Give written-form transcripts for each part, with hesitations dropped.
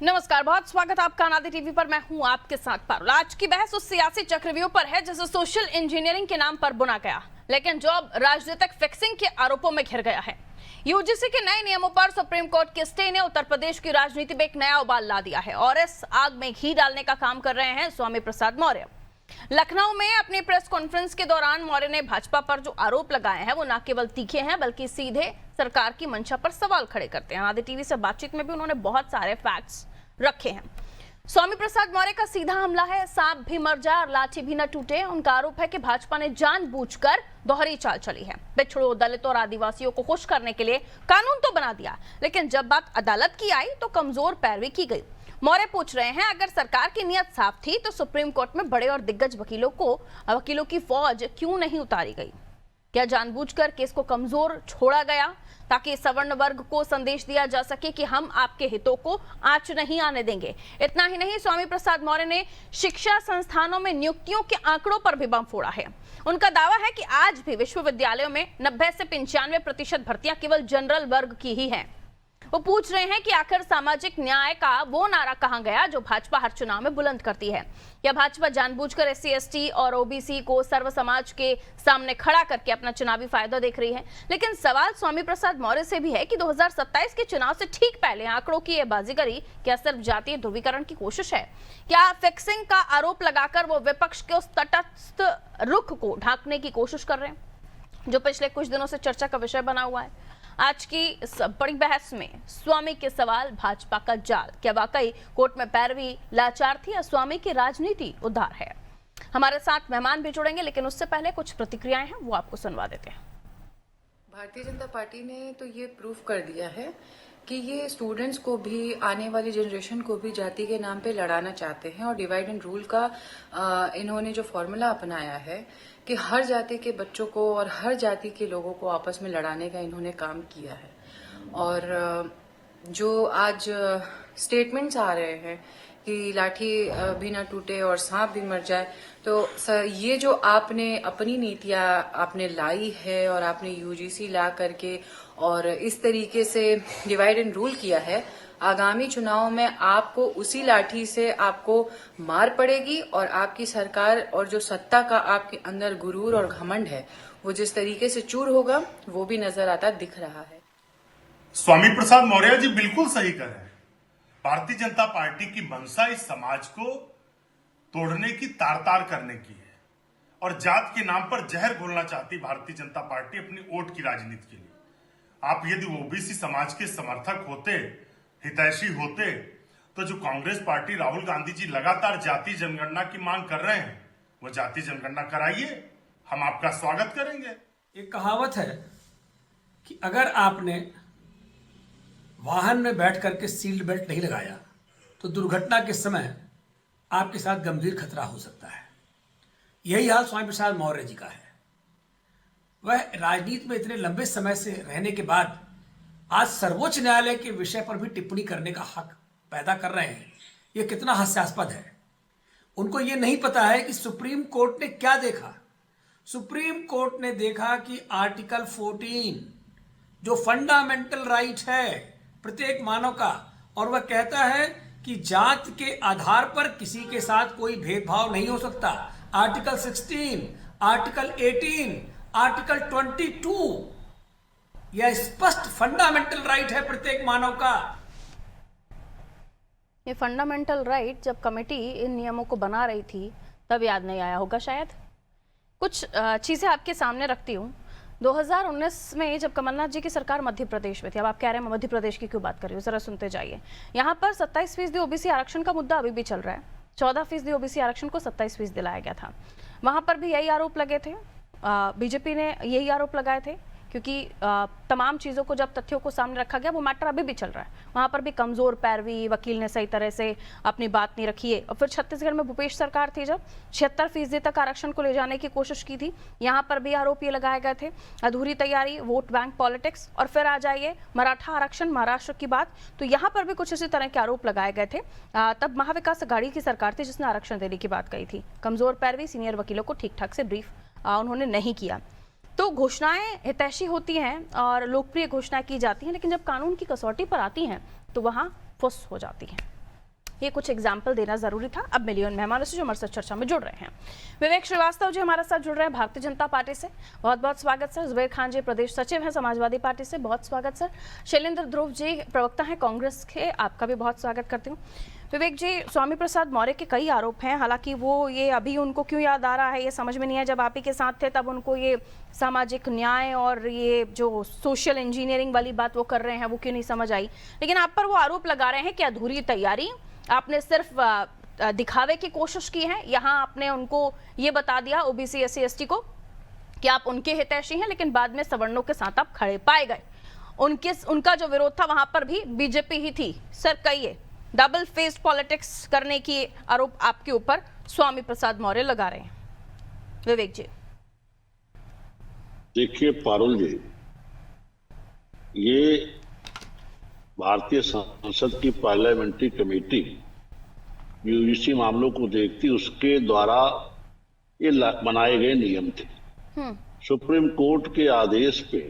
नमस्कार, बहुत स्वागत है आपका अनादि टीवी पर। मैं हूं आपके साथ पारुल। आज की बहस उस सियासी चक्रव्यूह पर है जिसे सोशल इंजीनियरिंग के नाम पर बुना गया, लेकिन जो अब राजनीतिक फिक्सिंग के आरोपों में घिर गया है। यूजीसी के नए नियमों पर सुप्रीम कोर्ट के स्टे ने उत्तर प्रदेश की राजनीति में एक नया उबाल ला दिया है और इस आग में घी डालने का काम कर रहे हैं स्वामी प्रसाद मौर्य। लखनऊ में अपनी प्रेस कॉन्फ्रेंस के दौरान मौर्य ने भाजपा पर जो आरोप लगाए हैं वो न केवल तीखे हैं बल्कि सीधे सरकार की मंशा पर सवाल खड़े करते हैं। अनादि टीवी से बातचीत में भी उन्होंने बहुत सारे फैक्ट्स रखे हैं। स्वामी प्रसाद मौर्य का सीधा हमला है, सांप भी मर जाए और लाठी भी न टूटे। उनका आरोप है कि भाजपा ने जानबूझकर दोहरी चाल चली है। पिछड़ों, दलितों और आदिवासियों को खुश करने के लिए कानून तो बना दिया, लेकिन जब बात अदालत की आई तो कमजोर पैरवी की गई। मौर्य पूछ रहे हैं, अगर सरकार की नीयत साफ थी तो सुप्रीम कोर्ट में बड़े और दिग्गज वकीलों की फौज क्यों नहीं उतारी गई? क्या जानबूझकर केस को कमजोर छोड़ा गया ताकि सवर्ण वर्ग को संदेश दिया जा सके कि हम आपके हितों को आंच नहीं आने देंगे? इतना ही नहीं, स्वामी प्रसाद मौर्य ने शिक्षा संस्थानों में नियुक्तियों के आंकड़ों पर भी बम फोड़ा है। उनका दावा है कि आज भी विश्वविद्यालयों में 90 से 95% भर्तियां केवल जनरल वर्ग की ही हैं। वो पूछ रहे हैं कि आखिर सामाजिक न्याय का वो नारा कहां गया जो भाजपा हर चुनाव में बुलंद करती है? या भाजपा जानबूझकर SC, ST और OBC को सर्व समाज के सामने खड़ा करके अपना चुनावी फायदा देख रही है? लेकिन सवाल स्वामी प्रसाद मौर्य से भी है कि 2027 के चुनाव से ठीक पहले आंकड़ों की यह बाजीगरी क्या सिर्फ जातीय ध्रुवीकरण की कोशिश है? क्या फिक्सिंग का आरोप लगाकर वो विपक्ष के उस तटस्थ रुख को ढांकने की कोशिश कर रहे हैं जो पिछले कुछ दिनों से चर्चा का विषय बना हुआ है? आज की इस बड़ी बहस में स्वामी के सवाल, भाजपा का जाल, क्या वाकई कोर्ट में पैरवी लाचार थी या स्वामी की राजनीति उद्धार है? हमारे साथ मेहमान भी जुड़ेंगे, लेकिन उससे पहले कुछ प्रतिक्रियाएं हैं, वो आपको सुनवा देते हैं। भारतीय जनता पार्टी ने तो ये प्रूव कर दिया है कि ये स्टूडेंट्स को भी, आने वाली जनरेशन को भी जाति के नाम पे लड़ाना चाहते हैं। और डिवाइड एंड रूल का इन्होंने जो फॉर्मूला अपनाया है कि हर जाति के बच्चों को और हर जाति के लोगों को आपस में लड़ाने का इन्होंने काम किया है। और जो आज स्टेटमेंट्स आ रहे हैं कि लाठी भी ना टूटे और सांप भी मर जाए, तो ये जो आपने अपनी नीतियां आपने लाई है और आपने यूजीसी ला करके और इस तरीके से डिवाइड एंड रूल किया है, आगामी चुनाव में आपको उसी लाठी से आपको मार पड़ेगी और आपकी सरकार और जो सत्ता का आपके अंदर गुरूर और घमंड है वो जिस तरीके से चूर होगा वो भी नजर आता दिख रहा है। स्वामी प्रसाद मौर्य जी बिल्कुल सही कर रहे हैं। भारतीय जनता पार्टी की मंशा इस समाज को तोड़ने की, तार तार करने की है और जात के नाम पर जहर घोलना चाहती भारतीय जनता पार्टी अपनी वोट की राजनीति के लिए। आप यदि ओबीसी समाज के समर्थक होते, हितैषी होते, तो जो कांग्रेस पार्टी, राहुल गांधी जी लगातार जाति जनगणना की मांग कर रहे हैं, वो जाति जनगणना कराइए, हम आपका स्वागत करेंगे। एक कहावत है कि अगर आपने वाहन में बैठ करके सीट बेल्ट नहीं लगाया तो दुर्घटना के समय आपके साथ गंभीर खतरा हो सकता है। यही हाल स्वामी प्रसाद मौर्य जी का है। वह राजनीति में इतने लंबे समय से रहने के बाद आज सर्वोच्च न्यायालय के विषय पर भी टिप्पणी करने का हक पैदा कर रहे हैं। यह कितना हास्यास्पद है। उनको यह नहीं पता है कि सुप्रीम कोर्ट ने क्या देखा। सुप्रीम कोर्ट ने देखा कि आर्टिकल 14 जो फंडामेंटल राइट है प्रत्येक मानव का, और वह कहता है कि जात के आधार पर किसी के साथ कोई भेदभाव नहीं हो सकता। आर्टिकल 16, आर्टिकल 18, आर्टिकल 22, यह स्पष्ट फंडामेंटल राइट है प्रत्येक मानव का। ये फंडामेंटल राइट जब कमेटी इन नियमों को बना रही थी तब याद नहीं आया होगा शायद। कुछ चीजें आपके सामने रखती हूँ। 2019 में जब कमलनाथ जी की सरकार मध्य प्रदेश में थी, अब आप कह रहे हैं मध्य प्रदेश की क्यों बात कर रही हो, जरा सुनते जाइए। यहाँ पर 27% OBC आरक्षण का मुद्दा अभी भी चल रहा है। 14% OBC आरक्षण को 27% दिलाया गया था। वहां पर भी यही आरोप लगे थे, बीजेपी ने यही आरोप लगाए थे, क्योंकि तमाम चीज़ों को जब तथ्यों को सामने रखा गया, वो मैटर अभी भी चल रहा है। वहाँ पर भी कमज़ोर पैरवी, वकील ने सही तरह से अपनी बात नहीं रखी है। और फिर छत्तीसगढ़ में भूपेश सरकार थी जब 76% तक आरक्षण को ले जाने की कोशिश की थी, यहाँ पर भी आरोप ये लगाए गए थे, अधूरी तैयारी, वोट बैंक पॉलिटिक्स। और फिर आ जाइए मराठा आरक्षण, महाराष्ट्र की बात, तो यहाँ पर भी कुछ इसी तरह के आरोप लगाए गए थे। तब महाविकास अघाड़ी की सरकार थी जिसने आरक्षण देने की बात कही थी। कमज़ोर पैरवी, सीनियर वकीलों को ठीक ठाक से ब्रीफ उन्होंने नहीं किया। तो घोषणाएं हितैषी होती हैं और लोकप्रिय घोषणाएं की जाती हैं, लेकिन जब कानून की कसौटी पर आती हैं तो वहां फुस हो जाती हैं। ये कुछ एग्जाम्पल देना जरूरी था। अब मिलियन मेहमानों से जो हमारे साथ चर्चा में जुड़ रहे हैं, विवेक श्रीवास्तव जी हमारे साथ जुड़ रहे हैं भारतीय जनता पार्टी से, बहुत बहुत स्वागत सर। जुबेर खान जी प्रदेश सचिव हैं समाजवादी पार्टी से, बहुत स्वागत सर। शैलेंद्र ध्रुव जी प्रवक्ता हैं कांग्रेस के, आपका भी बहुत स्वागत करती हूँ। विवेक जी, स्वामी प्रसाद मौर्य के कई आरोप हैं, हालांकि वो ये अभी उनको क्यों याद आ रहा है ये समझ में नहीं है। जब आप ही के साथ थे तब उनको ये सामाजिक न्याय और ये जो सोशल इंजीनियरिंग वाली बात वो कर रहे हैं वो क्यों नहीं समझ आई। लेकिन आप पर वो आरोप लगा रहे हैं कि अधूरी तैयारी, आपने सिर्फ दिखावे की कोशिश की है। यहाँ आपने उनको ये बता दिया ओबीसी SC ST को कि आप उनके हितैषी हैं, लेकिन बाद में सवर्णों के साथ आप खड़े पाए गए। उनका जो विरोध था वहां पर भी बीजेपी ही थी। सर कहिए, डबल फेस्ड पॉलिटिक्स करने की आरोप आपके ऊपर स्वामी प्रसाद मौर्य लगा रहे हैं। विवेक जी देखिए पारुल जी, ये भारतीय संसद की पार्लियामेंट्री कमेटी यूजीसी मामलों को देखती, उसके द्वारा ये बनाए गए नियम थे। सुप्रीम कोर्ट के आदेश पे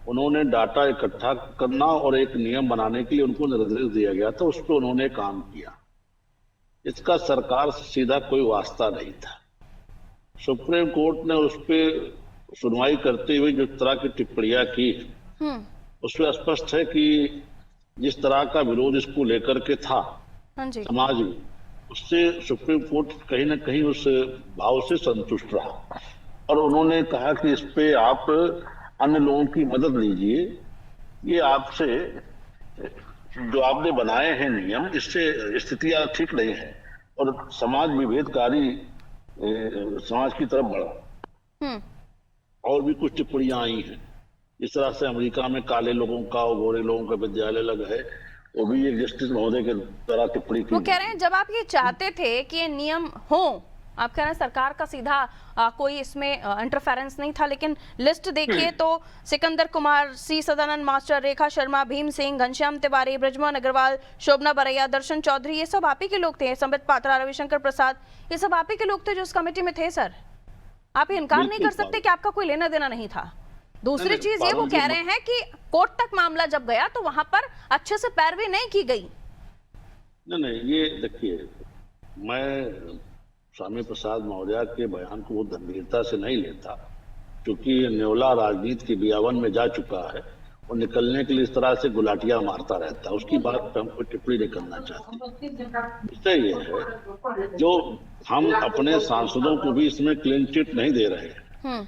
उन्होंने डाटा इकट्ठा करना और एक नियम बनाने के लिए उनको निर्देश दिया गया था, उस पर उन्होंने काम किया। इसका सरकार से सीधा कोई वास्ता नहीं था। सुप्रीम कोर्ट ने उस पर सुनवाई करते हुए जो तरह की टिप्पणियां की, उसमें स्पष्ट है कि जिस तरह का विरोध इसको लेकर के था समाज में, उससे सुप्रीम कोर्ट कहीं ना कहीं उस भाव से संतुष्ट रहा और उन्होंने कहा कि इस पे आप अन्य लोगों की मदद लीजिए। ये आपसे जो आपने बनाए हैं नियम, इससे स्थितियां ठीक नहीं है और समाज विभेदकारी समाज की तरफ बढ़ा। और भी कुछ टिप्पणियां आई हैं। इस तरह से अमेरिका में काले लोगों का और गोरे लोगों का विद्यालय लगा है, वो भी एक जस्टिस महोदय के द्वारा टिप्पणी की। वो कह रहे हैं जब आप ये चाहते थे कि ये नियम हो, आप कह रहे हैं सरकार का सीधा कोई इसमें इंटरफेरेंस नहीं था, लेकिन लिस्ट देखिए तो सिकंदर कुमार, C सदानंद मास्टर, रेखा शर्मा, भीम सिंह, घनश्याम तिवारी, ब्रजमोहन अग्रवाल, शोभना बरैया, दर्शन चौधरी, ये सब आप ही के लोग थे। संबित पात्रा, रविशंकर प्रसाद, ये सब आप ही के लोग थे जो उस कमेटी में थे। सर आप ये इनकार नहीं कर सकते कि आपका कोई लेना देना नहीं था। दूसरी चीज ये वो कह रहे हैं कि कोर्ट तक मामला जब गया तो वहां पर अच्छे से पैरवी नहीं की गई। नहीं, ये देखिए, मैं स्वामी प्रसाद मौर्य के बयान को वो गंभीरता से नहीं लेता, क्योंकि न्योला राजनीति के बियावन में जा चुका है और निकलने के लिए इस तरह से गुलाटियां मारता रहता है। उसकी बात पे हम कोई टिप्पणी नहीं करना चाहते। इससे ये है जो हम अपने सांसदों को भी इसमें क्लीन चिट नहीं दे रहे हैं,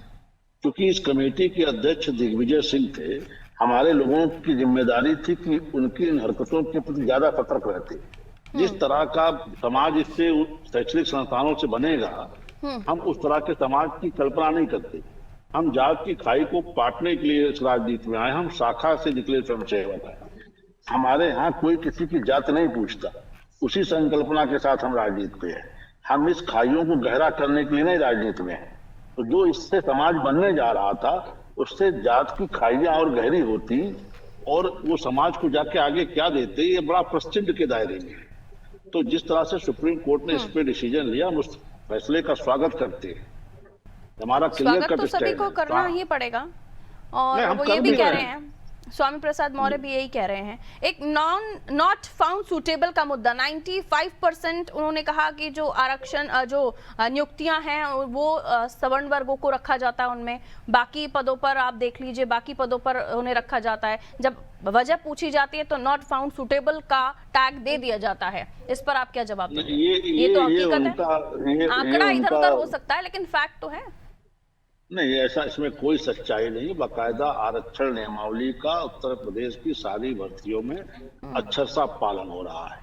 क्योंकि इस कमेटी के अध्यक्ष दिग्विजय सिंह थे। हमारे लोगों की जिम्मेदारी थी कि उनकी इन हरकतों के प्रति ज्यादा सतर्क रहते। जिस तरह का समाज इससे शैक्षणिक संस्थानों से बनेगा, हम उस तरह के समाज की कल्पना नहीं करते। हम जात की खाई को पाटने के लिए इस राजनीति में आए। हम शाखा से निकले स्वयंसेवक हैं। हमारे यहाँ कोई किसी की जात नहीं पूछता। उसी संकल्पना के साथ हम राजनीति पे हैं। हम इस खाइयों को गहरा करने के लिए नहीं राजनीति में हैं। तो जो इससे समाज बनने जा रहा था, उससे जात की खाइयां और गहरी होती और वो समाज को जाके आगे क्या देते, ये बड़ा प्रश्चिन्न के दायरे में है। तो जिस तरह से सुप्रीम कोर्ट ने इस पे डिसीजन लिया, हम उस फैसले का स्वागत करते हैं। हमारा क्लियर कट तो सभी को करना ही पड़ेगा। और वो ये भी कह रहे हैं, स्वामी प्रसाद मौर्य भी यही कह रहे हैं, एक नॉट फाउंड सूटेबल का मुद्दा 95% उन्होंने कहा कि जो आरक्षण जो नियुक्तियां हैं वो सवर्ण वर्गों को रखा जाता है, उनमें बाकी पदों पर आप देख लीजिए, बाकी पदों पर उन्हें रखा जाता है। जब वजह पूछी जाती है तो नॉट फाउंड सूटेबल का टैग दे दिया जाता है। इस पर आप क्या जवाब देंगे? ये तो हकीकत है, आंकड़ा इधर उधर हो सकता है लेकिन फैक्ट तो है। नहीं, ऐसा इसमें कोई सच्चाई नहीं। बाकायदा आरक्षण नियमावली का उत्तर प्रदेश की सारी भर्तियों में अच्छा सा पालन हो रहा है।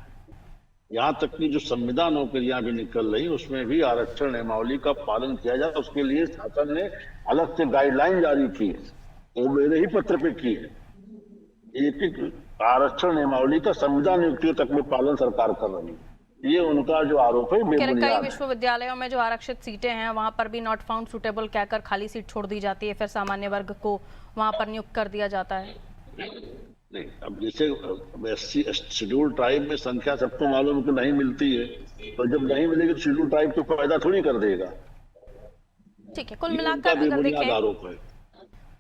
यहाँ तक कि जो संविदा नौकरियां भी निकल रही, उसमें भी आरक्षण नियमावली का पालन किया जाए। उसके लिए शासन ने अलग से गाइडलाइन जारी की है, वो मेरे ही पत्र पे की है। एक आरक्षण नियमावली का संविदा नियुक्तियों तक में पालन सरकार कर रही है। ये उनका जो आरोप है बेबुनियाद है। कई विश्वविद्यालयों में जो आरक्षित सीटें हैं वहां पर भी नॉट फाउंड सूटेबल कहकर खाली सीट छोड़ दी जाती है, फिर सामान्य वर्ग को वहां पर नियुक्त कर दिया जाता है। नहीं, अब जैसे शेड्यूल ट्राइब में संख्या सबको मालूम कि नहीं मिलती है, तो जब नहीं मिलेगी तो शेड्यूल ट्राइब तो फायदा थोड़ी कर देगा। ठीक है, कुल मिलाकर अगर देखें आरोप है।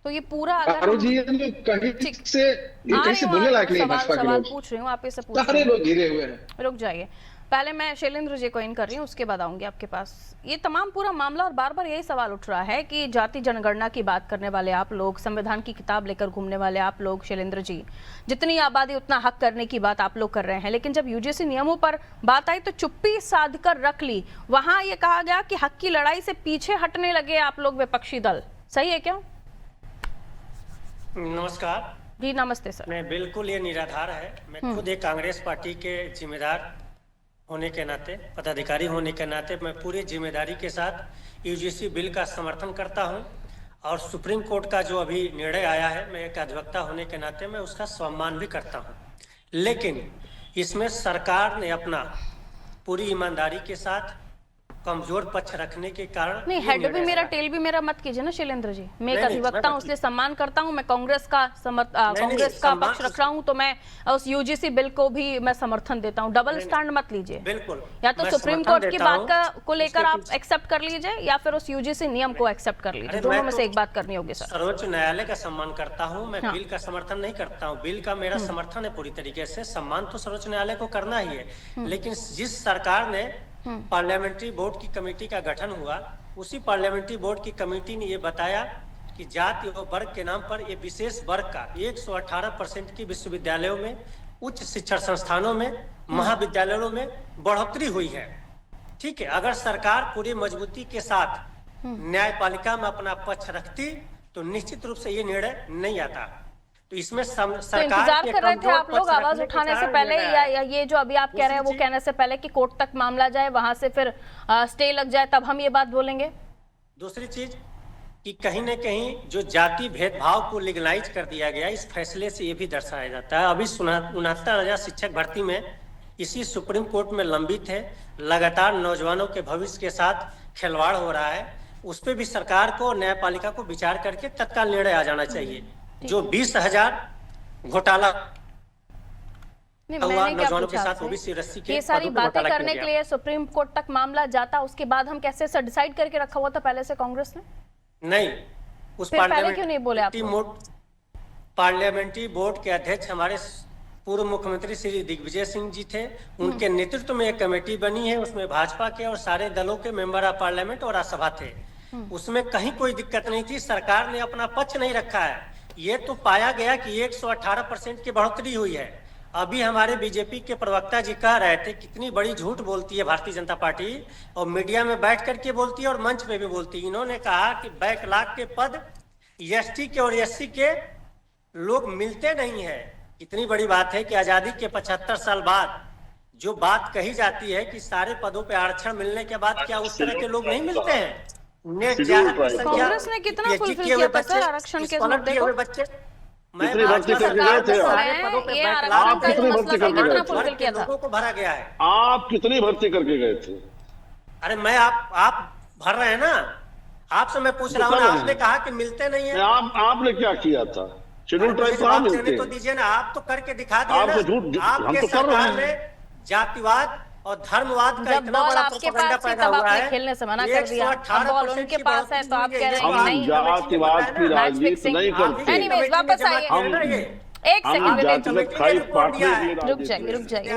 तो ये पूरा अगर पारुल जी ये कहीं ठीक। से ये कहीं से बोलने लायक नहीं है भाजपा के सवाल लोग, पूछ रही हूँ, आप इसे पूछ सारे रहे लोग घिरे हुए हैं। हैं। रुक जाइए, पहले मैं शैलेंद्र जी को इन कर रही हूँ, उसके बाद आऊंगी आपके पास। ये तमाम पूरा मामला और बार बार यही सवाल उठ रहा है कि जाति जनगणना की बात करने वाले आप लोग, संविधान की किताब लेकर घूमने वाले आप लोग, शैलेंद्र जी, जितनी आबादी उतना हक करने की बात आप लोग कर रहे हैं, लेकिन जब यूजीसी नियमों पर बात आई तो चुप्पी साध कर रख ली। वहां ये कहा गया कि हक की लड़ाई से पीछे हटने लगे आप लोग विपक्षी दल, सही है क्या? नमस्कार जी नमस्ते सर। मैं बिल्कुल ये निराधार है। मैं खुद एक कांग्रेस पार्टी के जिम्मेदार होने के नाते, पदाधिकारी होने के नाते मैं पूरी जिम्मेदारी के साथ यूजीसी बिल का समर्थन करता हूं और सुप्रीम कोर्ट का जो अभी निर्णय आया है, मैं एक अधिवक्ता होने के नाते मैं उसका सम्मान भी करता हूं। लेकिन इसमें सरकार ने अपना पूरी ईमानदारी के साथ कमजोर पक्ष रखने के कारण नहीं, हेड भी मेरा टेल भी मेरा मत कीजिए ना शैलेंद्र जी। मैं एक अधिवक्ता हूँ इसलिए सम्मान करता हूँ। मैं कांग्रेस का कांग्रेस का पक्ष रख रहा हूँ तो मैं उस यूजीसी बिल को भी मैं समर्थन देता हूँ। डबल स्टैंड मत लीजिए। बिल्कुल, या तो सुप्रीम कोर्ट की बात को लेकर आप एक्सेप्ट कर लीजिए या फिर उस यूजीसी नियम को एक्सेप्ट कर लीजिए। दोनों में से एक बात करनी होगी सर। सर्वोच्च न्यायालय का सम्मान करता हूँ मैं, बिल का समर्थन नहीं करता हूँ। बिल का मेरा समर्थन है पूरी तरीके से। सम्मान तो सर्वोच्च न्यायालय को करना ही है, लेकिन जिस सरकार ने पार्लियामेंट्री बोर्ड की कमेटी का गठन हुआ, उसी पार्लियामेंट्री बोर्ड की कमेटी ने ये बताया कि जाति और वर्ग के नाम पर ये विशेष वर्ग का 118% की विश्वविद्यालयों में, उच्च शिक्षण संस्थानों में, महाविद्यालयों में बढ़ोतरी हुई है। ठीक है, अगर सरकार पूरी मजबूती के साथ न्यायपालिका में अपना पक्ष रखती तो निश्चित रूप से ये निर्णय नहीं आता। तो इसमें सरकार इंतजार कर रहे थे आप लोग आवाज उठाने से पहले, या ये जो अभी आप कह रहे हैं वो कहने से पहले कि कोर्ट तक मामला जाए, वहां से फिर स्टे लग जाए, तब हम ये बात बोलेंगे? दूसरी चीज कि कहीं न कहीं जो जाति भेदभाव को लीगलाइज कर दिया गया, इस फैसले से ये भी दर्शाया जाता है। अभी 69,000 शिक्षक भर्ती में इसी सुप्रीम कोर्ट में लंबित है। लगातार नौजवानों के भविष्य के साथ खिलवाड़ हो रहा है। उस पर भी सरकार को, न्यायपालिका को विचार करके तत्काल निर्णय आ जाना चाहिए। जो 20,000 घोटाला नौजवानों के साथ ओबीसी रस्सी के ये सारी बातें करने के लिए सुप्रीम कोर्ट तक मामला जाता, उसके बाद हम कैसे ऐसा डिसाइड करके रखा हुआ था पहले से कांग्रेस ने? नहीं, उस पहले क्यों नहीं बोले आप? पार्लियामेंट्री बोर्ड के अध्यक्ष हमारे पूर्व मुख्यमंत्री श्री दिग्विजय सिंह जी थे। उनके नेतृत्व में एक कमेटी बनी है, उसमें भाजपा के और सारे दलों के मेंबर ऑफ पार्लियामेंट और राज्यसभा थे। उसमें कहीं कोई दिक्कत नहीं थी। सरकार ने अपना पक्ष नहीं रखा है। ये तो पाया गया कि 118% की बढ़ोतरी हुई है। अभी हमारे बीजेपी के प्रवक्ता जी कह रहे थे कितनी बड़ी झूठ बोलती है भारतीय जनता पार्टी, और मीडिया में बैठ करके बोलती है और मंच पे भी बोलती है। इन्होंने कहा कि बैकलॉग के पद एसटी के और एससी के लोग मिलते नहीं है। इतनी बड़ी बात है कि आजादी के 75 साल बाद जो बात कही जाती है कि सारे पदों पे आरक्षण मिलने के बाद क्या उस तरह के लोग नहीं मिलते हैं? कांग्रेस ने कितना फुलफिल किया था सर आरक्षण के मुद्दे को? कितनी भर्ती करके गए थे आप? कितनी भर्ती करके गए थे? लोगों को भरा गया है। आप कितनी भर्ती करके गए थे? अरे मैं आप भर रहे हैं ना, आपसे मैं पूछ रहा हूँ। आपने कहा कि मिलते नहीं है। आपने क्या किया था? शेड्यूल ट्राइब कहाँ मिलते? तो दीजिए ना, आप तो करके दिखा दिए ना। आपके सरकार ने जातिवाद और धर्मवाद का इतना बड़ा प्रोपेगेंडा पैदा हुआ है। खेलने से मना कर दिया। अब बॉल उनके पास है तो आप कह रहे हैं कि नहीं, जातिवाद की राजनीति नहीं करते। एनीवेज वापस आइए, एक सेकंड रुक जाइए।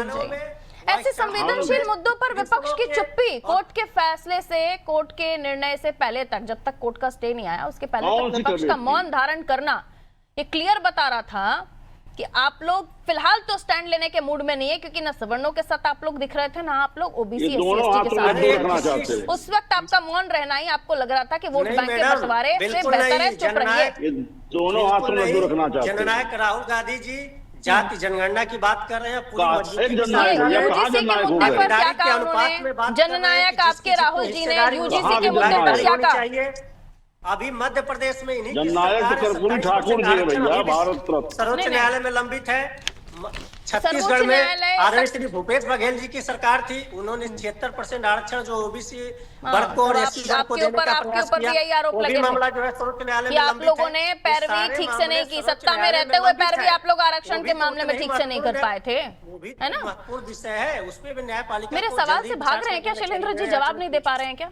ऐसे संवेदनशील मुद्दों पर विपक्ष की चुप्पी, कोर्ट के फैसले से, कोर्ट के निर्णय से पहले तक, जब तक कोर्ट का स्टे नहीं आया उसके पहले तक विपक्ष का मौन धारण करना ये क्लियर बता रहा था कि आप लोग फिलहाल तो स्टैंड लेने के मूड में नहीं है, क्योंकि ना सवर्णों के साथ आप लोग दिख रहे थे, ना आप लोग ओबीसी एससी के साथ। उस वक्त आपका मौन रहना ही आपको लग रहा था कि वोट बैंक के बंटवारे से बेहतर है चुप रहिए। दोनों हाथों में दूर रखना चाहते हैं। जननायक राहुल गांधी जी जाति जनगणना की बात कर रहे हैं। यूजीसी के मुद्दे पर क्या कहा उन्होंने? जननायक आपके राहुल जी ने यूजीसी के मुद्दे पर क्या कहा? अभी मध्य प्रदेश में इन्हीं जननायक कर्पूरी ठाकुर जी है भैया, भारत रत्न। सर्वोच्च न्यायालय में लंबित है। छत्तीसगढ़ में आदरणीय श्री भूपेश बघेल जी की सरकार थी। उन्होंने 76% आरक्षण जो ओबीसी वर्ग को और एससी वर्ग को देने का प्रयास किया। वो भी मामला जो है सर्वोच्च न्यायालय में आप लोगों ने पैरवी ठीक से नहीं की, सत्ता में रहते हुए पैरवी आप लोग आरक्षण के मामले में ठीक से नहीं कर पाए थे, है ना? महत्वपूर्ण विषय है, उसमें भी न्यायपालिका मेरे सवाल से भाग रहे हैं क्या शैलेंद्र जी? जवाब नहीं दे पा रहे हैं क्या?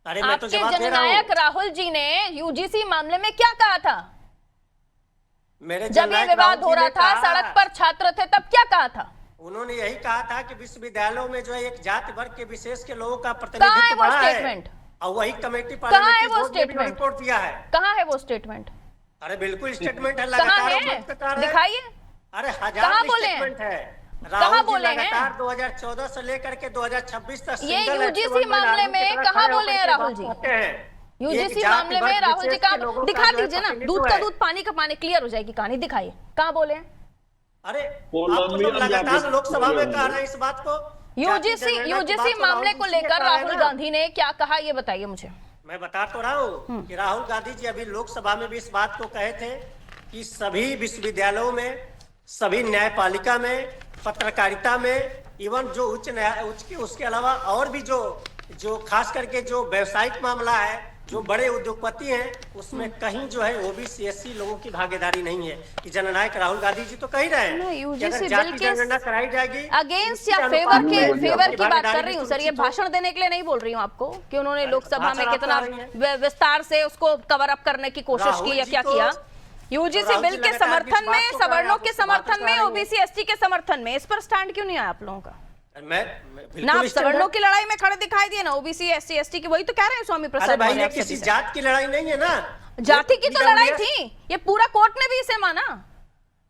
अरे मैं तो आपके जवाब दे रहा जननायक हूँ। राहुल जी ने यूजीसी मामले में क्या कहा था? मेरे जब ये जननायक विवाद राहुल हो जी रहा ने था, कहा- सड़क पर छात्र थे, तब क्या कहा था? उन्होंने यही कहा था कि विश्वविद्यालयों में जो है एक जाति वर्ग के विशेष के लोगों का कहाँ है प्रतिनिधित्व वो बढ़ा है स्टेटमेंट? और वही कमेटी कहाँ है पार्लियामेंट्री वो बोर्ड ने भी स्टेटमेंट? रिपोर्ट दिया है। कहाँ है वो स्टेटमेंट? अरे बिल्कुल स्टेटमेंट है, कहाँ लगातार है? मंच पे कह रहे हैं। दिखाइए। अरे कहाँ हजार बोले हैं? स्टेटमेंट है। कहाँ राहुल जी बोले हैं? लगातार 2014 से लेकर के 2026 तक ये सिंगल यूजीसी एक्टिव मामले आर्मी की में तरह कहाँ खड़े बोले हैं होकर के राहुल बात जी? करते हैं। यूजीसी एक जाति मामले में वर्ग राहुल जी विशेष का के लोगों दिखा का जो है दीजिए ना, प्रतिनिधित्व दूध का है। दूध पानी का पानी, क्लियर हो जाएगी कहानी। दिखाइए कहाँ बोले हैं? अरे आपको कोलंबिया तो लगातार में लोकसभा में जाके कह रहे हैं इस बात को। यूजीसी मामले को लेकर राहुल गांधी ने क्या कहा, ये बताइए मुझे। मैं बता तो रहा हूँ कि राहुल गांधी जी अभी लोकसभा में भी इस बात को कहे थे कि सभी विश्वविद्यालयों में, सभी न्यायपालिका में, पत्रकारिता में, इवन जो उसके अलावा और भी जो खास करके जो व्यवसायिक मामला है, जो बड़े उद्योगपति हैं, उसमें कहीं जो है ओबीसी एससी लोगों की भागीदारी नहीं है। कि जननायक राहुल गांधी जी तो कह ही रहे हैं कि यूजीसी अगर बिल जाति के जनगणना कराई जाएगी, अगेंस्ट या उसके फेवर अनुपात में की बात कर रही हूँ सर। ये सुनिश्चित हो। भाषण देने के लिए नहीं बोल रही हूँ आपको कि उन्होंने लोकसभा में भाषण आप कितना कर रही हैं। विस्तार से उसको कवर अप करने की कोशिश राहुल की या जी क्या तो- किया। यूजीसी राहुल बिल जी के लगातार समर्थन इस बात में, को कह रहे हैं, सवर्णों आप के उस बात समर्थन को में, कह रही हैं। ओबीसी एसटी के समर्थन में, इस पर स्टैंड क्यों नहीं आया आप लोगों का? मैं ना आप बिल्कुल सवर्णों की लड़ाई में खड़े दिखाई दिए, ना ओबीसी एससी एसटी की। वही तो कह रहे हैं स्वामी अरे प्रसाद भाई मौर्य ये आप किसी सभी से। जात की लड़ाई नहीं है ना। जाति की तो ये लड़ाई EWS थी। ये पूरा कोर्ट ने भी इसे माना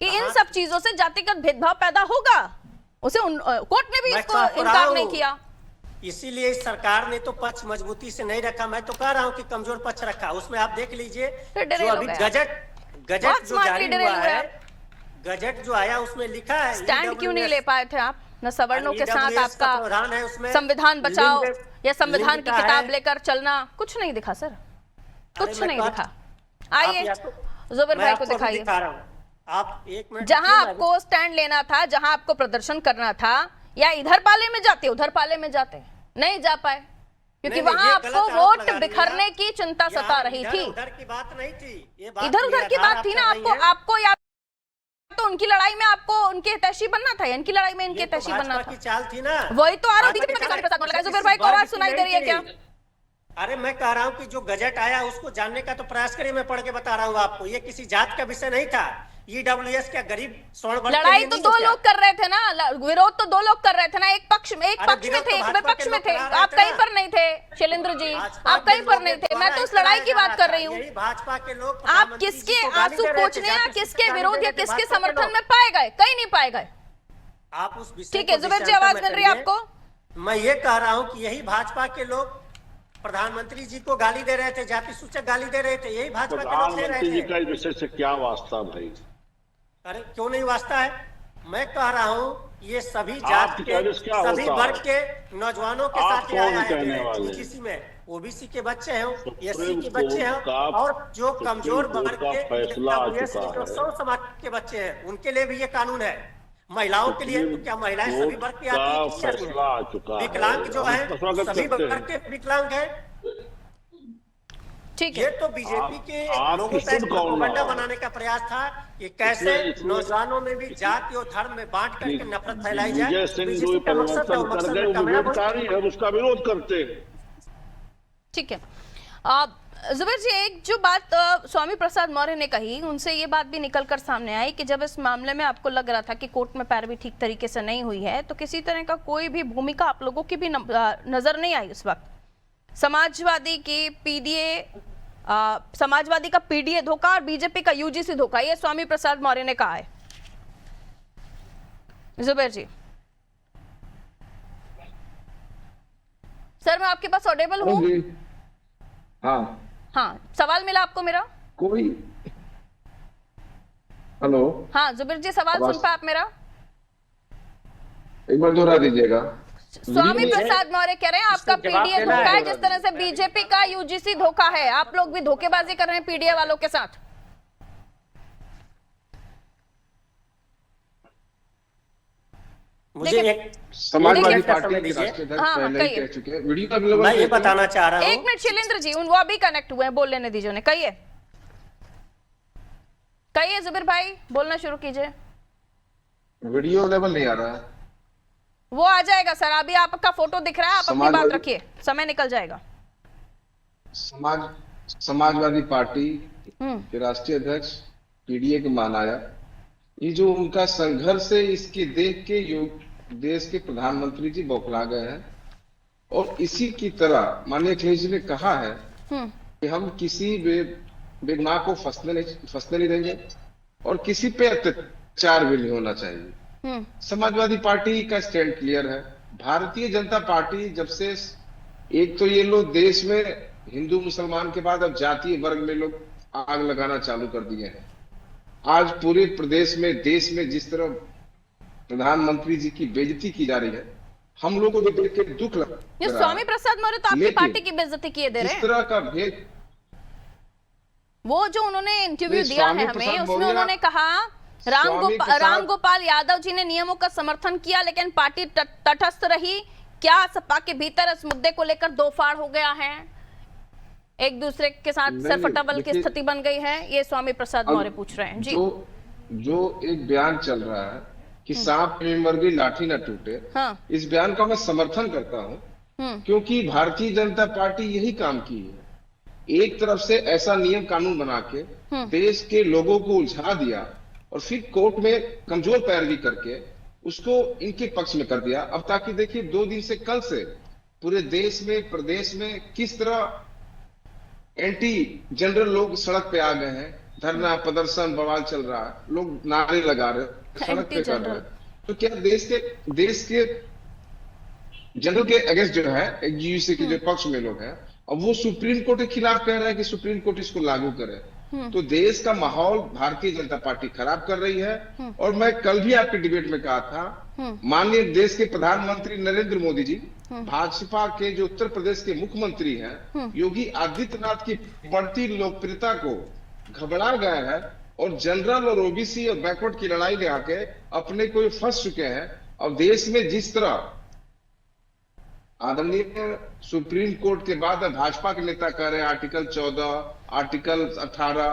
कि इन सब चीजों से जातिगत भेदभाव पैदा होगा। उसे कोर्ट ने भी मैं इसको कह तो रहा इनकार हूं। नहीं किया। इसीलिए इस सरकार ने तो पक्ष मजबूती से नहीं रखा। मैं तो कह रहा हूँ कि कमजोर पक्ष रखा। उसमें आप देख लीजिए फिर डरे जो लोग अभी हैं। गजट बहुत जो smartly जारी डरे हुआ लोग है, हैं। गजट जो आया उसमें लिखा है स्टैंड क्यों नहीं ले पाए थे आप? न सवर्णों के साथ EWS का प्रावधान है आपका उसमें, संविधान बचाओ लिंग- या संविधान लिंग की का किताब है। लेकर चलना, कुछ नहीं दिखा सर, कुछ मैं नहीं कह- दिखा। आप आइए या तो- जुबेर मैं भाई को आपको अभी दिखाइए। दिखा रहा हूं। आप एक मिनट जहां रुकिए, मैं आपको स्टैंड लेना था, जहां आपको प्रदर्शन करना था, या इधर पाले में जाते, उधर पाले में जाते, नहीं जा पाए क्योंकि नहीं, वहां ये आपको गलत आरोप वोट लगा रही हैं बिखरने आप। की चिंता यहाँ सता रही इधर थी। उधर की बात नहीं थी, ये बात इधर उधर की निराधार बात थी ना। आप कर रही हैं। आपको या तो उनकी लड़ाई में आपको उनके हितैषी बनना था, या इनकी लड़ाई में इनके ये तो हितैषी बनना भाजपा था। की चाल थी ना। वही तो आरोप भाजपा की दीजिए। चाल- प्रसाद मौर्य, जुबेर किसी भाई को वर्ग आवाज की सुनाई नहीं दे रही है थी। क्या? अरे मैं कह रहा हूँ कि जो गजट आया उसको जानने का तो प्रयास करिए। मैं पढ़ के बता रहा हूँ आपको, ये किसी जात का विषय नहीं था। EWS क्या गरीब स्वर्ण वर्ग के लड़ाई लिए तो नहीं दो है क्या? लोग कर रहे थे ना, विरोध तो दो लोग कर रहे थे ना। एक पक्ष में, एक अरे पक्ष में विरोध थे, तो एक भाजपा विपक्ष के में लोग थे। करा रहे आप थे कहीं ना। पर नहीं थे शैलेंद्र जी, भाजपा आप के कहीं पर लोगों नहीं के थे। मैं तो द्वारा उस लड़ाई की कराया बात जा कर रहा रही था। हूँ। यही भाजपा के लोग आप प्रधानमंत्री किसके जी को गाली आंसू दे रहे थे, पोंछने या जाति किसके गाली विरोध दे या रहे थे किसके भाजपा के समर्थन लोग। में पाए गए? कहीं नहीं पाए गए। आप उस विषय ठीक है को जुबेर जी, विषयांतर आवाज में मिल रही है करिए। आपको? मैं ये कह रहा हूँ कि यही भाजपा के लोग प्रधानमंत्री जी को गाली दे रहे थे, जाति सूचक गाली दे रहे थे। यही भाजपा के लोग दे प्रधानमंत्री जी रहे का थे। इस विषय से क्या वास्ता भाई? अरे क्यों नहीं वास्ता है? मैं कह रहा हूँ ये सभी जात आपकी के, चॉइस क्या सभी होता वर्ग है? के नौजवानों के आप साथ कौन आया है कहने वाले? यूजीसी में। ओबीसी के बच्चे हैं, एससी सुप्रीम के बच्चे हैं, कोर्ट का- और जो सुप्रीम कमजोर कोर्ट वर्ग का के फैसला आ EWS चुका जो है। सौ समाज के बच्चे हैं, उनके लिए भी ये कानून है। महिलाओं के लिए तो क्या महिलाएं सभी वर्ग की आती का हैं कि नहीं आती हैं? फैसला आ चुका है। विकलांग जो हम है इसका स्वागत सभी करते हैं। वर्ग के विकलांग है। ठीक ये है, तो बीजेपी के आपकी लोगों का एक सुध कौन प्रोपेगेंडा रहा? बनाने का प्रयास था कि कैसे इसमें- नौजवानों में भी जाति और धर्म में बांट करके नफरत फैलाई जाए। विजय सिंह जो बीजेपी का मकसद था, परिवर्तन वो कर मकसद गए में कामयाब हुए। विरोधकारी है, उसका विरोध करते हैं। ठीक है। जुबेर जी, एक जो बात स्वामी प्रसाद मौर्य ने कही, उनसे ये बात भी निकल कर सामने आई कि जब इस मामले में आपको लग रहा था कि कोर्ट में पैरवी ठीक तरीके से नहीं हुई है, तो किसी तरह का कोई भी भूमिका आप लोगों की भी नजर नहीं आई उस वक्त। समाजवादी की पीडीए, समाजवादी का पीडीए धोखा और बीजेपी का यूजीसी धोखा, ये स्वामी प्रसाद मौर्य ने कहा है। जुबेर जी सर, मैं आपके पास ऑडिबल हूँ? हाँ, हाँ, सवाल मिला आपको मेरा? कोई हेलो, हाँ जुबेर जी, सवाल आवाज- सुन पाए आप मेरा? एक बार दोहरा दीजिएगा। स्वामी प्रसाद मौर्य कह रहे हैं आपका इसको जवाब पीडीए देना धोखा है, है। जिस तरह से बीजेपी का यूजीसी धोखा है। आप लोग भी धोखेबाजी कर रहे हैं पीडीए वालों के साथ। मुझे देखिए- एक समाजवादी देखिए- पार्टी के दीजिए। राष्ट्रीय अध्यक्ष हाँ, पहले ही कहिए। कह चुके हैं। वीडियो तो अवेलेबल मैं ये है। बताना चाह रहा एक हूँ, मिनट शैलेंद्र जी, वो अभी कनेक्ट हुए हैं, बोल लेने दीजिए उन्हें। कहिए कहिए जुबेर भाई, बोलना शुरू कीजिए। वीडियो अवेलेबल नहीं आ रहा है। वो आ जाएगा सर, अभी आपका फोटो दिख रहा है, आप अपनी बात समाजवादी- रखिए, समय निकल जाएगा। समाजवादी पार्टी के राष्ट्रीय अध्यक्ष पीडीए के महानायक, ये जो उनका संघर्ष है, इसके देख के देश के प्रधानमंत्री जी बौखला गए हैं। और इसी की तरह माननीय अखिलेश जी ने कहा है कि हम किसी बेगुनाह को फंसने नहीं देंगे और किसी पे अत्याचार भी नहीं होना चाहिए। समाजवादी पार्टी का स्टैंड क्लियर है। भारतीय जनता पार्टी जब से, एक तो ये लोग देश में हिंदू मुसलमान के बाद अब जातीय वर्ग में लोग आग लगाना चालू कर दिए हैं। आज पूरे प्रदेश में, देश में जिस तरह प्रधानमंत्री जी की बेइज्जती की जा रही है, हम लोगों को देख के दुख लग ये रहा स्वामी है। प्रसाद मौर्य तो आपकी लेकिन पार्टी की बेइज्जती किए दे रहे इस हैं। तरह का भेद, वो जो उन्होंने इंटरव्यू नहीं, दिया है स्वामी हमें, प्रसाद उसमें मौर्य- उन्होंने कहा राम गोपाल यादव जी ने नियमों का समर्थन किया लेकिन पार्टी तटस्थ रही। क्या सपा के भीतर इस मुद्दे को लेकर दो फाड़ हो गया है, एक दूसरे के साथ नहीं, सरफटाबल की देखिए, स्थिति बन गई है? ये स्वामी प्रसाद अब मौर्य पूछ रहे हैं जी। जो एक बयान चल रहा है कि सांप में मर गई लाठी ना टूटे, हाँ। इस बयान का मैं समर्थन करता हूं, क्योंकि भारतीय जनता पार्टी यही काम की है। एक तरफ से ऐसा नियम कानून बना के देश के लोगों को उलझा दिया और फिर कोर्ट में कमजोर पैरवी करके उसको इनके पक्ष में कर दिया। अब ताकि देखिए 2 दिन से, कल से पूरे देश में, प्रदेश में किस तरह एंटी जनरल लोग सड़क पे आ गए हैं। धरना प्रदर्शन बवाल चल रहा है, लोग नारे लगा रहे हैं, सड़क पे कर रहे हैं। तो क्या देश के जनरल के अगेंस्ट जो है, यूजीसी के जो पक्ष में लोग हैं, अब वो सुप्रीम कोर्ट के खिलाफ कह रहे हैं कि सुप्रीम कोर्ट इसको लागू करे। तो देश का माहौल भारतीय जनता पार्टी खराब कर रही है। और मैं कल भी आपके डिबेट में कहा था, माननीय देश के प्रधानमंत्री नरेंद्र मोदी जी, भाजपा के जो उत्तर प्रदेश के मुख्यमंत्री हैं, योगी आदित्यनाथ की बढ़ती लोकप्रियता को घबरा गए हैं और जनरल और ओबीसी और बैकवर्ड की लड़ाई ले आके अपने को फंस चुके हैं। और देश में जिस तरह आदरणीय सुप्रीम कोर्ट के बाद भाजपा के नेता कह रहे हैं आर्टिकल 14, आर्टिकल 18,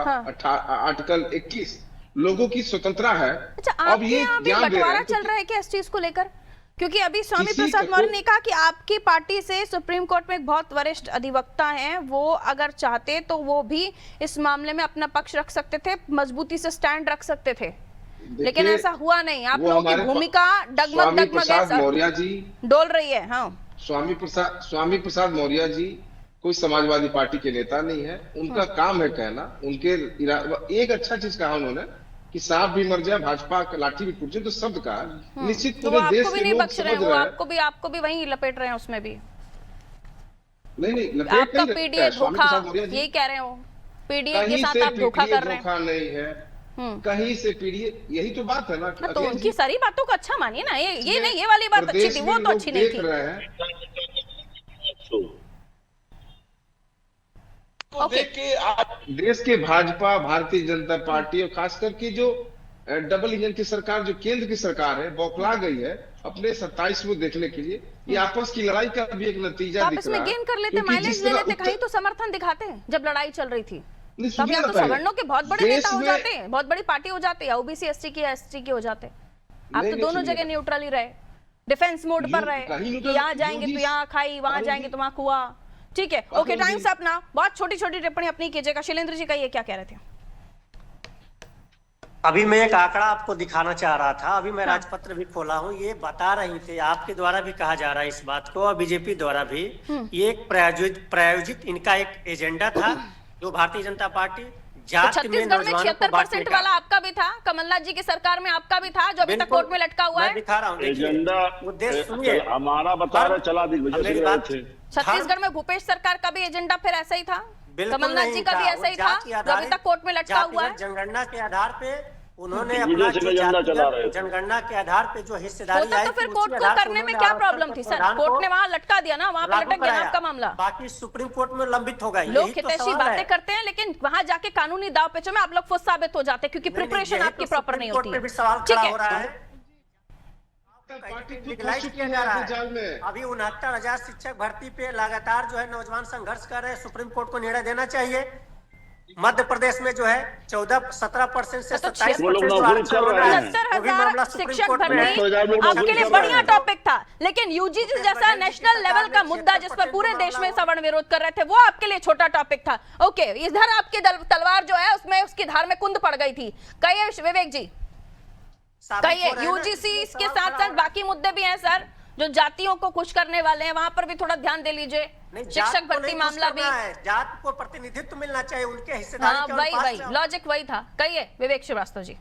आर्टिकल 21 लोगों की स्वतंत्रता है। अच्छा, अब ये आपके ध्यान यहाँ दे भी रहे बंटवारा हैं चल रहा है क्या इस चीज को लेकर? क्योंकि अभी स्वामी किसी प्रसाद को- मौर्य ने कहा कि आपकी पार्टी से सुप्रीम कोर्ट में एक बहुत वरिष्ठ अधिवक्ता हैं, वो अगर चाहते तो वो भी इस मामले में अपना पक्ष रख सकते थे, मजबूती से स्टैंड रख सकते थे, लेकिन देखिए, ऐसा हुआ नहीं। आप वो लोगों की हमारे भूमिका डगमग स्वामी डगमग प्रसाद ऐसा मौर्य जी, डोल रही है। हाँ, स्वामी प्रसाद मौर्य जी कोई समाजवादी पार्टी के नेता नहीं है। उनका काम है कहना, एक अच्छा चीज कहा उन्होंने कि सांप भी मर जाए, भाजपा का लाठी भी टूट जाए, तो शब्द कहा। निश्चित तो वो पूरे देश आपको भी के नहीं लोग बख्श रहे, समझ वो रहे हैं। आपको भी वहीं लपेट रहे हैं उसमें भी। नहीं, लपेट आपका नहीं रहे पीडीए हैं। स्वामी धोखा, प्रसाद मौर्य जी यही कह रहे हो, पीडीए के कहीं साथ से आप धोखा पीडीए कर रहे हैं। धोखा नहीं है, कहीं से पीडीए, यही तो बात है ना। तो अखिलेश उनकी जी, सारी बातों को अच्छा मानिए ना, ये नहीं, ये वाली बात अच्छी प्रदेश थी, में वो तो लोग अच्छी नहीं देख थी। रहे हैं। तो ओके। देख के आज देश के भाजपा, भारतीय जनता पार्टी और खास करके जो डबल इंजन की सरकार, जो केंद्र की सरकार है, बौखला गई है अपने 27 को देखने के लिए। ये आपस की लड़ाई का भी एक तो नतीजा आप दिख रहा इसमें है। गेन कर लेते, क्योंकि माइलेज जिस ले तरह लेते, उत्तर- कहीं तो समर्थन दिखाते जब लड़ाई चल रही थी। नहीं, तभी सुनिए आप ना तो पहले। सवर्णों के बहुत बड़े देश नेता हो में- जाते, बहुत बड़ी पार्टी हो जाते, या ओबीसी एसटी की हो जाते। आप नहीं, तो नहीं, दोनों सुनिए। जगह न्यूट्रल ही रहे, डिफेंस मोड पर रहे, कहीं कि न्यूट्रल- यहाँ जाएंगे तो यहाँ खाई, वहां जाएंगे तो वहां कुआ। ठीक है, ओके, टाइम से अपना बहुत छोटी छोटी टिप्पणी अपनी कीजिएगा। शैलेंद्र जी कहिए, क्या कह रहे थे? अभी मैं एक आंकड़ा आपको दिखाना चाह रहा था, अभी मैं राजपत्र भी खोला हूँ, ये बता रही थी, आपके द्वारा भी कहा जा रहा है इस बात को और बीजेपी द्वारा भी, ये एक प्रायोजित इनका एक एजेंडा था जो भारतीय जनता पार्टी तो जात में छत्तीसगढ़ में नौजवानों को बांटने 76% का। वाला आपका भी था, कमलनाथ जी की सरकार में आपका भी था, जो अभी तक बिल्कुल, कोर्ट में लटका हुआ मैं है। दिखा रहा हूँ, देखिए एजेंडा उद्देश्य सुनिए। हमारा बता रहे चला दिग्विजय मेरी सिंह बात- थे। छत्तीसगढ़ में भूपेश सरकार का भी एजेंडा फिर ऐसा ही था, बिल्कुल कमलनाथ जी नहीं का भी था, ऐसा ही वो था, जाति जो अभी आधारित- तक कोर्ट में लटका हुआ है। जातिगत जनगणना के आधार पे उन्होंने दिग्विजय अपना सिंह जो एजेंडा चला रहे जातिगत थे। जनगणना के आधार पे जो हिस्सेदारी होता आई तो थी, फिर उसी कोर्ट को आधार पे करने में उन्होंने क्या आवर्तन प्रॉब्लम थी सर? प्रधान कोर्ट को ने वहां लटका दिया ना, वहां पे लागू लटक गया ना कराया। आपका मामला। बाकी सुप्रीम कोर्ट में लंबित होगा। लोग यही तो हितैषी सवाल बातें है। करते हैं, लेकिन वहां जाके कानूनी दाव पेचों में आप लोग फुस साबित हो जाते हैं, क्योंकि नहीं, प्रिपरेशन यही आपकी तो प्रॉपर सुप्रीम नहीं कोर्ट होती पे है। भी सवाल ठीक खड़ा है, हो रहा है। पार्टी खुद लीगलाइज फंस चुकी किया है जा रहा अपने जाल है। में। अभी 69,000 शिक्षक भर्ती पे लगातार जो है नौजवान संघर्ष कर रहे हैं, सुप्रीम कोर्ट को निर्णय देना चाहिए। मध्य प्रदेश में जो है 14-17% से तो 27% लोग आरक्षण होना है। 70,000 शिक्षक भर्ती 70,000 लोग आपके लिए नौकरी बढ़िया कर रहे हैं। टॉपिक था, लेकिन यूजीसी जैसा नेशनल लेवल का मुद्दा जिस पर पूरे देश में सवर्ण विरोध कर रहे थे, वो आपके लिए छोटा टॉपिक था। ओके, इधर आपकी तलवार जो है उसमें उसकी धार में कुंद पड़ गई थी। कहिए विवेक जी, कहिए यूजीसी के साथ साथ बाकी मुद्दे भी हैं सर, जो जातियों को खुश करने वाले हैं, वहां पर भी थोड़ा ध्यान दे लीजिए। शिक्षक भर्ती मामला भी, जात को प्रतिनिधित्व मिलना चाहिए, उनके हिस्सेदारी हाँ के वही अनुपात से लॉजिक वही था। कहिए विवेक श्रीवास्तव जी।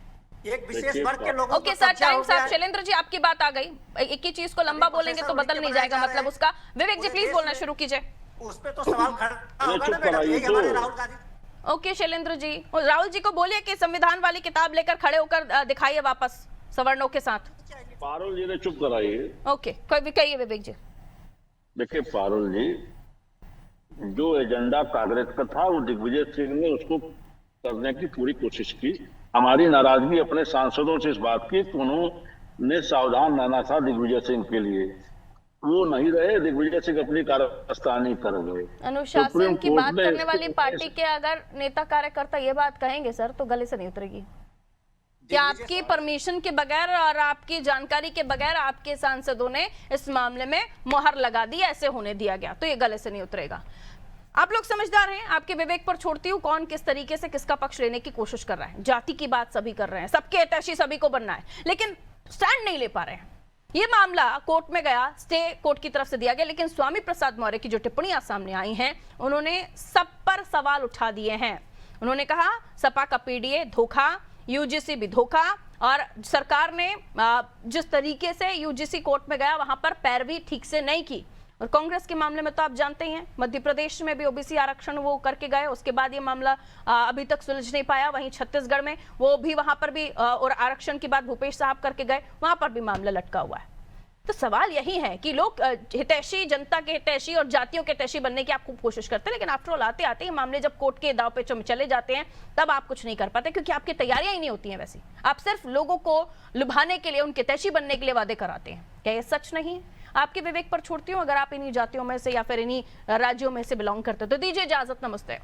एक विशेष वर्ग के लोगों ओके को सर, कब्जा टाइम हो गया साहब, है। शैलेंद्र जी आपकी बात आ गई। एक ही चीज को लंबा बोलेंगे तो बदल नहीं जाएगा मतलब उसका। विवेक जी प्लीज बोलना शुरू कीजिए। उस पे तो सवाल खड़ा होगा ना चुप मैडम, कराइए यही तो। हमारे राहुल गांधी। ओके शैलेंद्र जी, और राहुल जी को बोलिए कि संविधान वाली किताब लेकर खड़े होकर दिखाइए वापस सवर्णों के साथ। पारुल जी ने चुप कराइए। ओके, कोई भी कहिए विवेक जी। देखिए पारुल जी, जो एजेंडा कांग्रेस का था वो दिग्विजय सिंह ने उसको करने की पूरी कोशिश की। हमारी नाराजगी अपने सांसदों से इस बात की कि उन्होंने सावधान रहना था दिग्विजय सिंह के लिए, वो नहीं रहे, दिग्विजय सिंह अपनी कारस्तानी कर गए। अनुशासन सुप्रीम की कोर्ट बात ने करने वाली पार्टी के अगर नेता कार्यकर्ता ये बात कहेंगे सर तो गले से नहीं उतरेगी। कि आपकी परमिशन के बगैर और आपकी जानकारी के बगैर आपके सांसदों ने इस मामले में मोहर लगा दी, ऐसे होने दिया गया, तो ये गले से नहीं उतरेगा। आप लोग समझदार हैं, आपके विवेक पर छोड़ती हूँ कौन किस तरीके से किसका पक्ष लेने की कोशिश कर रहा है। जाति की बात सभी कर रहे हैं, सबके हितैषी सभी को बनना है, लेकिन स्टैंड नहीं ले पा रहे हैं। ये मामला कोर्ट में गया, स्टे कोर्ट की तरफ से दिया गया, लेकिन स्वामी प्रसाद मौर्य की जो टिप्पणियां सामने आई हैं उन्होंने सब पर सवाल उठा दिए हैं। उन्होंने कहा सपा का पीडीए धोखा, यूजीसी भी धोखा, और सरकार ने जिस तरीके से यूजीसी कोर्ट में गया वहां पर पैरवी ठीक से नहीं की। और कांग्रेस के मामले में तो आप जानते ही हैं, मध्य प्रदेश में भी ओबीसी आरक्षण वो करके गए, उसके बाद ये मामला अभी तक सुलझ नहीं पाया। वहीं छत्तीसगढ़ में वो भी वहां पर भी और आरक्षण की बात भूपेश साहब करके गए, वहां पर भी मामला लटका हुआ है। तो सवाल यही है कि लोग हितैषी, जनता के हितैषी और जातियों के हितैषी बनने की आप खूब कोशिश करते हैं, लेकिन आफ्टर ऑल आते आते ये मामले जब कोर्ट के दाव पे चले जाते हैं तब आप कुछ नहीं कर पाते, क्योंकि आपकी तैयारियां ही नहीं होती हैं वैसी। आप सिर्फ लोगों को लुभाने के लिए, उनके हितैषी बनने के लिए वादे कराते हैं। क्या ये सच नहीं? आपके विवेक पर छोड़ती हूँ, अगर आप इन्हीं जातियों में से या फिर इन्हीं राज्यों में से बिलोंग करते हो तो दीजिए इजाजत, नमस्ते।